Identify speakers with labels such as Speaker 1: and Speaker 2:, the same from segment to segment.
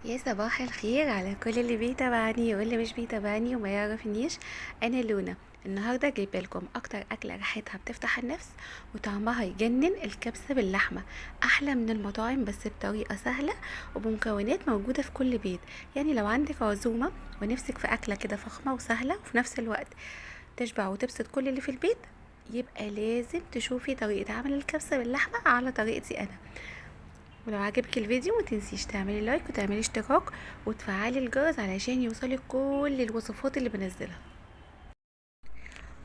Speaker 1: يا صباح الخير على كل اللي بيتابعني واللي مش بيتابعني وما يعرفنيش. انا لونا. النهارده جايبه لكم اكتر اكله ريحتها بتفتح النفس وطعمها يجنن، الكبسه باللحمه. احلى من المطاعم بس بطريقه سهله وبمكونات موجوده في كل بيت. يعني لو عندك عزومه ونفسك في اكله كده فخمه وسهله وفي نفس الوقت تشبع وتبسط كل اللي في البيت، يبقى لازم تشوفي طريقه عمل الكبسه باللحمه على طريقتي انا. ولو عجبك الفيديو ما تنسيش تعملي لايك وتعملي اشتراك وتفعلي الجرس علشان يوصلك كل الوصفات اللي بنزلها.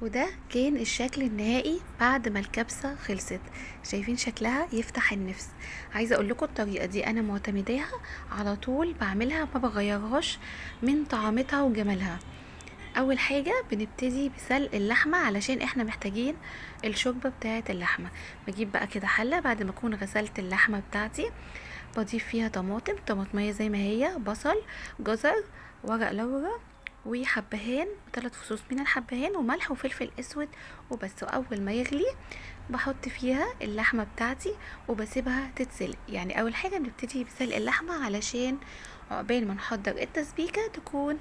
Speaker 1: وده كان الشكل النهائي بعد ما الكبسة خلصت. شايفين شكلها يفتح النفس. عايزة اقول لكم الطريقة دي انا معتمداها على طول، بعملها ما بغيرهاش من طعامتها وجمالها. اول حاجة بنبتدي بسلق اللحمة علشان احنا محتاجين الشوربة بتاعة اللحمة. بجيب بقى كده حلة بعد ما اكون غسلت اللحمة بتاعتي، بضيف فيها طماطمية زي ما هي، بصل، جزر، ورق لورا، وحبهان، 3 فصوص من الحبهان، وملح وفلفل اسود وبس. واول ما يغلي بحط فيها اللحمة بتاعتي وبسيبها تتسلق. يعني اول حاجة بنبتدي بسلق اللحمة علشان عقبال ما نحضر التسبيكة تكون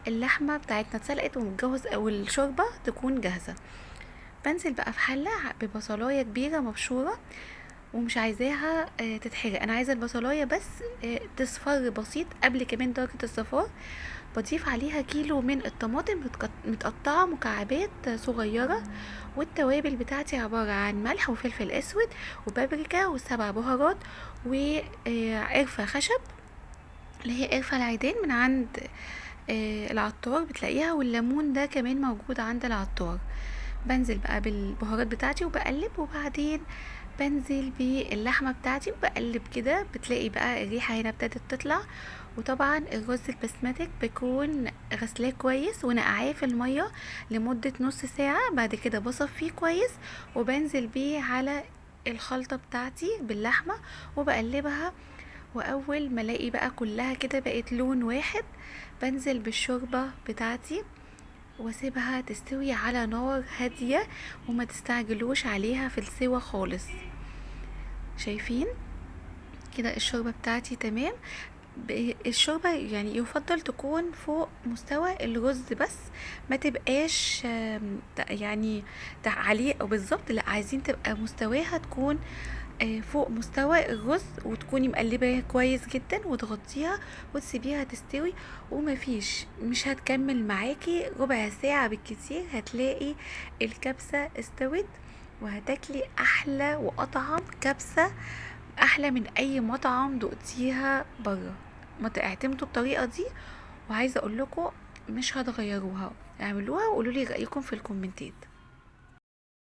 Speaker 1: اللحمة بتاعتنا اتسلقت ومتجوز او الشوربة تكون جاهزة. بنزل بقى في حلة ببصلاية كبيرة مبشورة ومش عايزاها تتحرق. انا عايزه البصلايه بس تصفر بسيط قبل كمان درجه الصفار. بضيف عليها كيلو من الطماطم متقطعه مكعبات صغيره. والتوابل بتاعتي عباره عن ملح وفلفل اسود وبابريكا وسبع بهارات وقرفه خشب، اللي هي قرفه العيدان من عند العطار بتلاقيها، والليمون ده كمان موجود عند العطار. بنزل بقى بالبهارات بتاعتي وبقلب، وبعدين بنزل باللحمه بتاعتي وبقلب كده. بتلاقي بقى الريحه هنا ابتدت تطلع. وطبعا الرز البسمتك بكون غسلاه كويس ونقعاه في الميه لمده نص ساعه. بعد كده بصفيه كويس وبنزل بيه على الخلطه بتاعتي باللحمه وبقلبها. واول ما الاقي بقى كلها كده بقت لون واحد، بنزل بالشوربه بتاعتي واسيبها تستوي على نار هادية وما تستعجلوش عليها في السوا خالص. شايفين كده الشوربة بتاعتي تمام. الشوربة يعني يفضل تكون فوق مستوى الرز بس، ما تبقاش يعني عليه او بالظبط، لا عايزين تبقى مستواها تكون فوق مستوى الرز، وتكوني مقلباها كويس جدا وتغطيها وتسيبيها تستوي. ومفيش مش هتكمل معاكي ربع ساعة بالكتير هتلاقي الكبسة استوت، وهتاكلي احلى واطعم كبسة، احلى من اي مطعم دقتيها بره. ما اعتمدوا الطريقة دي، وعايزة اقول لكم مش هتغيروها، اعملوها وقولوا لي رأيكم في الكومنتات.